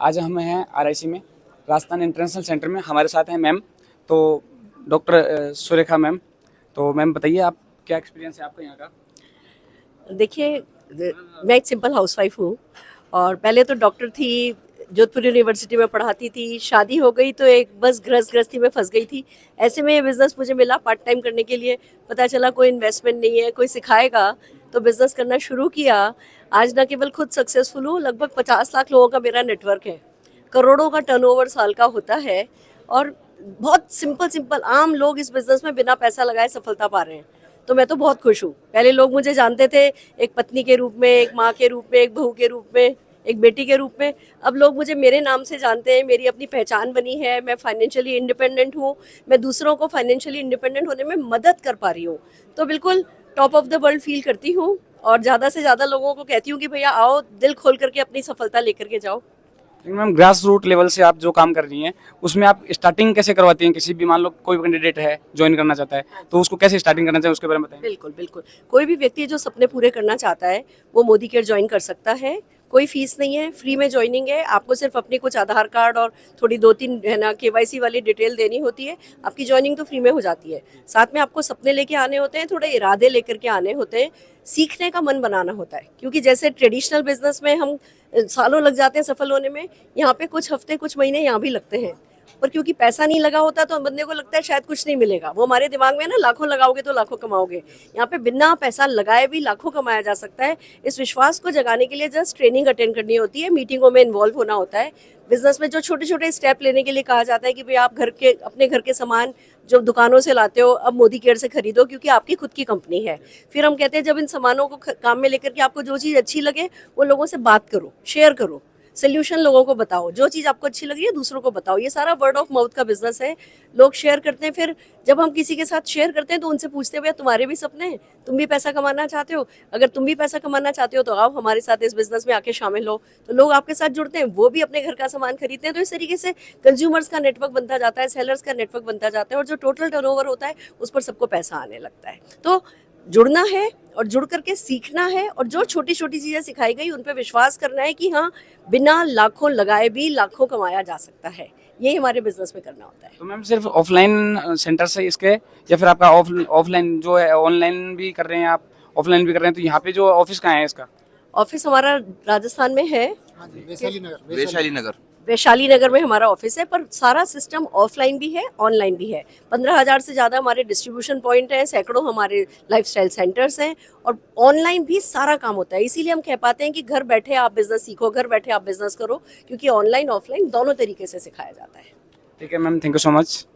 आज हम हैं आरआईसी में, राजस्थान इंटरनेशनल सेंटर में। हमारे साथ हैं मैम, तो डॉक्टर सुरेखा मैम। तो मैम बताइए, आप क्या एक्सपीरियंस है आपका यहाँ का? देखिए, मैं एक सिंपल हाउसवाइफ हूँ और पहले तो डॉक्टर थी, जोधपुर यूनिवर्सिटी में पढ़ाती थी। शादी हो गई तो एक बस गृहस्थी में फंस गई थी। ऐसे में ये बिज़नेस मुझे मिला पार्ट टाइम करने के लिए। पता चला कोई इन्वेस्टमेंट नहीं है, कोई सिखाएगा, तो बिज़नेस करना शुरू किया। आज न केवल खुद सक्सेसफुल हूँ, लगभग 50 लाख लोगों का मेरा नेटवर्क है। करोड़ों का टर्नओवर साल का होता है और बहुत सिंपल सिंपल आम लोग इस बिज़नेस में बिना पैसा लगाए सफलता पा रहे हैं। तो मैं तो बहुत खुश हूँ। पहले लोग मुझे जानते थे एक पत्नी के रूप में, एक माँ के रूप में, एक बहू के रूप में, एक बेटी के रूप में। अब लोग मुझे मेरे नाम से जानते हैं, मेरी अपनी पहचान बनी है। मैं फाइनेंशियली इंडिपेंडेंट हूँ। मैं दूसरों को फाइनेंशियली इंडिपेंडेंट होने में मदद कर पा रही हूँ। तो बिल्कुल top of the world feel करती हूँ और ज़्यादा से ज़्यादा लोगों को कहती हूँ कि भैया आओ, दिल खोल करके अपनी सफलता लेकर के जाओ। लेकिन मैम, ग्रास रूट लेवल से आप जो काम कर रही हैं, उसमें आप स्टार्टिंग कैसे करवाती हैं? किसी भी, मान लो कोई कैंडिडेट है, ज्वाइन करना चाहता है, तो उसको कैसे स्टार्टिंग करना चाहिए, उसके बारे में बताएं। बिल्कुल बिल्कुल। कोई भी व्यक्ति जो सपने पूरे करना चाहता है वो मोदी केयर ज्वाइन कर सकता है। कोई फीस नहीं है, फ्री में ज्वाइनिंग है। आपको सिर्फ अपनी कुछ आधार कार्ड और थोड़ी 2-3 है ना केवाईसी वाली डिटेल देनी होती है। आपकी ज्वाइनिंग तो फ्री में हो जाती है। साथ में आपको सपने लेके आने होते हैं, थोड़े इरादे लेकर के आने होते हैं, सीखने का मन बनाना होता है। क्योंकि जैसे ट्रेडिशनल बिजनेस में हम सालों लग जाते हैं सफल होने में, यहाँ पे कुछ हफ्ते कुछ महीने यहाँ भी लगते हैं। पर क्योंकि पैसा नहीं लगा होता तो बंदे को लगता है शायद कुछ नहीं मिलेगा। वो हमारे दिमाग में ना, लाखों लगाओगे तो लाखों कमाओगे। यहाँ पे बिना पैसा लगाए भी लाखों कमाया जा सकता है। इस विश्वास को जगाने के लिए जस्ट ट्रेनिंग अटेंड करनी होती है, मीटिंगों में इन्वॉल्व होना होता है। बिजनेस में जो छोटे छोटे स्टेप लेने के लिए कहा जाता है कि भाई आप अपने घर के सामान जो दुकानों से लाते हो अब मोदी केयर से खरीदो, क्योंकि आपकी खुद की कंपनी है। फिर हम कहते हैं जब इन सामानों को काम में लेकर के आपको जो चीज़ अच्छी लगे वो लोगों से बात करो, शेयर करो, सोल्यूशन लोगों को बताओ। जो चीज़ आपको अच्छी लग रही है दूसरों को बताओ। ये सारा वर्ड ऑफ माउथ का बिजनेस है। लोग शेयर करते हैं। फिर जब हम किसी के साथ शेयर करते हैं तो उनसे पूछते हैं भैया तुम्हारे भी सपने हैं, तुम भी पैसा कमाना चाहते हो? अगर तुम भी पैसा कमाना चाहते हो तो आओ हमारे साथ इस बिजनेस में आके शामिल हो। तो लोग आपके साथ जुड़ते हैं, वो भी अपने घर का सामान खरीदते हैं। तो इस तरीके से कंज्यूमर्स का नेटवर्क बनता जाता है, सेलर्स का नेटवर्क बनता जाता है और जो टोटल टर्नओवर होता है उस पर सबको पैसा आने लगता है। तो जुड़ना है और जुड़ करके सीखना है और जो छोटी छोटी चीज़ें सिखाई गई उन पर विश्वास करना है कि हाँ, बिना लाखों लगाए भी लाखों कमाया जा सकता है। ये हमारे बिजनेस में करना होता है। तो मैम, सिर्फ ऑफलाइन सेंटर से इसके, या फिर आपका ऑफलाइन जो है, ऑनलाइन भी कर रहे हैं आप, ऑफलाइन भी कर रहे हैं, तो यहाँ पे जो ऑफिस कहाँ है इसका? ऑफिस हमारा राजस्थान में है। हाँ जी, वैशाली नगर। वैशाली नगर। वैशाली नगर में हमारा ऑफिस है, पर सारा सिस्टम ऑफलाइन भी है, ऑनलाइन भी है। 15,000 से ज़्यादा हमारे डिस्ट्रीब्यूशन पॉइंट हैं, सैकड़ों हमारे लाइफस्टाइल सेंटर्स हैं और ऑनलाइन भी सारा काम होता है। इसीलिए हम कह पाते हैं कि घर बैठे आप बिजनेस सीखो, घर बैठे आप बिजनेस करो, क्योंकि ऑनलाइन ऑफलाइन दोनों तरीके से सिखाया जाता है। ठीक है ma'am, thank you so much.